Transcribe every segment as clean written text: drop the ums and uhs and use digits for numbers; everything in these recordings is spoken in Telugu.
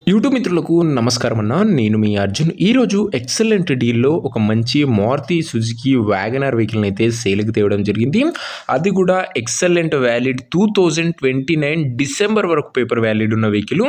యూట్యూబ్ మిత్రులకు నమస్కారం అన్న. నేను మీ అర్జున్. ఈరోజు ఎక్సలెంట్ డీల్‌లో ఒక మంచి మారుతి సుజుకి వ్యాగనార్ వెహికల్‌ని అయితే సేల్‌కి తేవడం జరిగింది. అది కూడా ఎక్సలెంట్ వ్యాలిడ్ 2029 డిసెంబర్ వరకు పేపర్ వ్యాలిడ్ ఉన్న వెహికల్.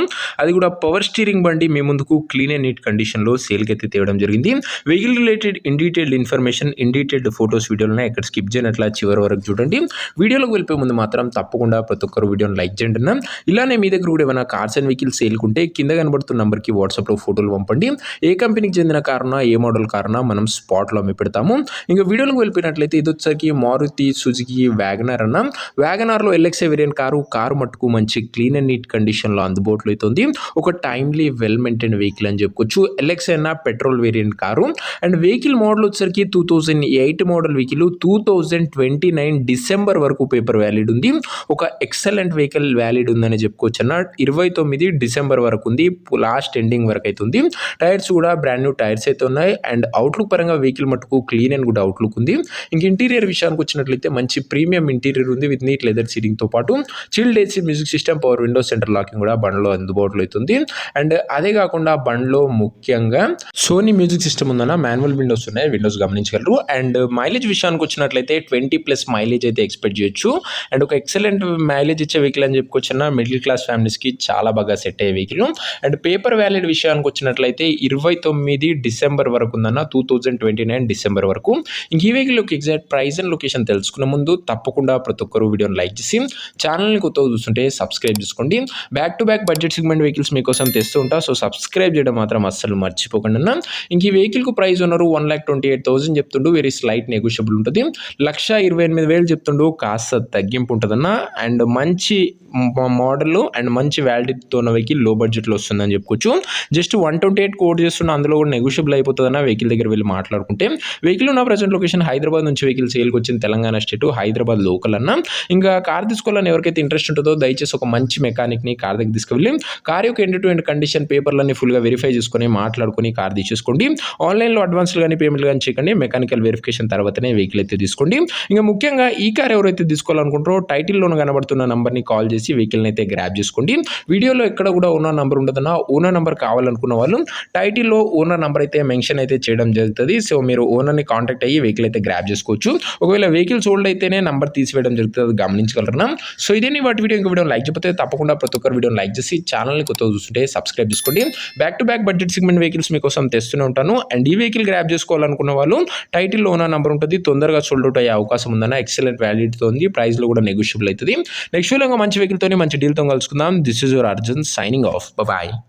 అది కూడా పవర్ స్టీరింగ్ బండి మీ ముందుకు క్లీన్ అండ్ నీట్ కండిషన్‌లో సేల్‌కి అయితే తేవడం జరిగింది. Vehicle related in detailed information, in detailed photos, వీడియోలను ఎక్కడ స్కిప్ చేయనట్లా చివరి వరకు చూడండి. వీడియోలోకి వెళ్ళిపోయే ముందు మాత్రం తప్పకుండా ప్రతి ఒక్కరు వీడియోని లైక్ చేయండి అన్న. ఇలానే మీ దగ్గర కూడా ఏమైనా కార్స్ అండ్ వెహికల్స్ సేల్‌కి ఉంటే కింద కనబడుతున్న నంబర్కి వాట్సాప్లో ఫోటోలు పంపండి. ఏ కంపెనీకి చెందిన కారున, ఏ మోడల్ కారున మనం స్పాట్లో అమ్మి పెడతాము. ఇంకా వీడియోలోకి వెళ్ళిపోయినట్లయితే ఇది వచ్చేసరికి మారుతి సుజుకి వ్యాగనార్ అన్న. వ్యాగనార్లో ఎల్ఎక్స్ఐ వేరియంట్ కారు మట్టుకు మంచి క్లీన్ అండ్ నీట్ కండిషన్లో అందుబాటులో అవుతుంది. ఒక టైమ్లీ వెల్ మెయింటైన్ వెహికల్ అని చెప్పుకోవచ్చు. ఎల్ఎక్స్ఐ అన్న petrol variant car. And vehicle model వచ్చేసరికి 2008 మోడల్ వెహికల్ 2029 డిసెంబర్ వరకు పేపర్ వ్యాలిడ్ ఉంది. ఒక ఎక్సలెంట్ వెహికల్ వ్యాలిడ్ ఉందని చెప్పుకోవచ్చు అన్న. 29 డిసెంబర్ వరకు ఉంది. లాస్ట్ ఎండింగ్ వరకు అయితే ఉంది. టైర్స్ కూడా బ్రాండ్ న్యూ టైర్స్ అయితే ఉన్నాయి. అండ్ అవుట్లుక్ పరంగా వెహికల్ మట్టుకు క్లీన్ అండ్ గుడ్ అవుట్లుక్ ఉంది. ఇంక ఇంటీరియర్ విషయానికి వచ్చినట్లయితే మంచి ప్రీమియం ఇంటీరియర్ ఉంది విత్ నీట్ లెదర్ సీటింగ్తో పాటు chilled AC, music system, power window, centre locking కూడా బండ్లో అందుబాటులో అవుతుంది. అండ్ అదే కాకుండా బండ్లో ముఖ్యంగా సోనీ మ్యూజిక్ సిస్టమ్ ఉందన్న. మాన్యువల్ విండోస్ ఉన్నాయి, విండోస్ గమనించగలరు. అండ్ మైలేజ్ విషయానికి వచ్చినట్లయితే 20+ మైలేజ్ అయితే ఎక్స్పెక్ట్ చేయొచ్చు. అండ్ ఒక ఎక్సలెంట్ మైలేజ్ ఇచ్చే వెహికల్ అని చెప్పుకోవచ్చు అన్న. మిడిల్ క్లాస్ ఫ్యామిలీస్కి చాలా బాగా సెట్ అయ్యే వెహికల్. అండ్ పేపర్ వ్యాలిడ్ విషయానికి వచ్చినట్లయితే 29 డిసెంబర్ వరకు ఉందన్న. 2029 డిసెంబర్ వరకు. ఇంక ఈ వెహికల్ యొక్క ఎగ్జాక్ట్ ప్రైస్ అండ్ లొకేషన్ తెలుసుకున్న ముందు తప్పకుండా ప్రతి ఒక్కరు వీడియోని లైక్ చేసి ఛానల్ని కొత్తగా చూస్తుంటే సబ్స్క్రైబ్ చేసుకోండి. Back to back budget segment vehicles మీకోసం తెస్తూ ఉంటా. సో సబ్స్క్రైబ్ చేయడం మాత్రం అస్సలు మర్చిపోకండి అన్న. ఇంక ఈ వెహికల్కు ప్రైస్ ఉన్నారు 1,28,000 చెప్తుండు. వెరీ స్లైట్ నెగోషియబుల్ ఉంటుంది. 1,28,000 చెప్తుండు. కాస్త తగ్గింపు ఉంటుందన్న. అండ్ మంచి మోడల్ అండ్ మంచి వ్యాలిడిటీతో ఉన్న వెహికల్ లో బడ్జెట్లో వస్తుందని చెప్పుకోవచ్చు. జస్ట్ 128 కోట్ చేస్తున్న, అందులో కూడా నెగోషియబుల్ అయిపోతుందన్న. వెహికల్ దగ్గర వెళ్ళి మాట్లాడుకుంటే వెహికల్ ఉన్న ప్రజెంట్ లొకేషన్ హైదరాబాద్ నుంచి వెహికల్ సేల్కి వచ్చింది. తెలంగాణ స్టేట్, హైదరాబాద్ లోకల్ అన్న. ఇంకా కార్ తీసుకోవాలని ఎవరికైతే ఇంట్రెస్ట్ ఉంటుందో దయచేసి ఒక మంచి మెకానిక్ని కార్ దగ్గర తీసుకువెళ్ళి కార్ యొక్క ఎండ్ టు ఎండ్ కండిషన్, పేపర్లన్నీ ఫుల్గా వెరిఫై చేసుకొని మాట్లాడుకొని కార్ తీసేసుకోండి. ఆన్లైన్లో అడ్వాన్స్లు కానీ పేమెంట్లు కానీ చేయకండి. మెకానికల్ వెరిఫికేషన్ తర్వాతనే వెహికల్ అయితే తీసుకోండి. ఇంకా ముఖ్యంగా ఈ కార్ ఎవరైతే తీసుకోవాలనుకుంటారో టైటిల్లోనే కనబడుతున్న నంబర్ని కాల్ చేసి వెహికల్ని అయితే గ్రాప్ చేసుకోండి. వీడియోలో ఎక్కడ కూడా ఓనర్ నంబర్ ఉండదన్న. ఓనర్ నంబర్ కావాలనుకున్న వాళ్ళు టైటిల్లో ఓనర్ నంబర్ అయితే మెన్షన్ అయితే చేయడం జరుగుతుంది. సో మీరు ఓనర్ని కాంటాక్ట్ అయ్యి వెహికల్ అయితే గ్రాప్ చేసుకోవచ్చు. ఒకవేళ వెహికల్ సోల్డ్ అయితేనే నంబర్ తీసివేయడం జరుగుతుంది, గమనించగలరు. సో ఇదే వాటి వీడియో. ఇంకో వీడియో లైక్ చేయకపోతే తప్పకుండా ప్రతి ఒక్కరు వీడియోని లైక్ చేసి ఛానల్ని కొత్తగా చూస్తుంటే సబ్స్క్రైబ్ చేసుకోండి. Back to back budget segment vehicles మీకోసం తెస్తూనే ఉంటాను. అండ్ ఈ వెహికల్ గ్రాప్ చేసుకోవాలనుకున్న వాళ్ళు టైటిల్లో ఓనర్ నంబర్ ఉంటుంది. తొందరగా సోల్డ్ అవుట్ అయ్యే అవకాశం ఉందన్న. ఎక్సలెంట్ వ్యాలిడిటీతో ఉంది. ప్రైస్లో కూడా నెగోషియబుల్ అవుతుంది. నెక్స్ట్ వీడియోలో మంచి వెహికల్తో మంచి డీల్తో కలుసుకుందాం. This is your Arjun signing off. Bye.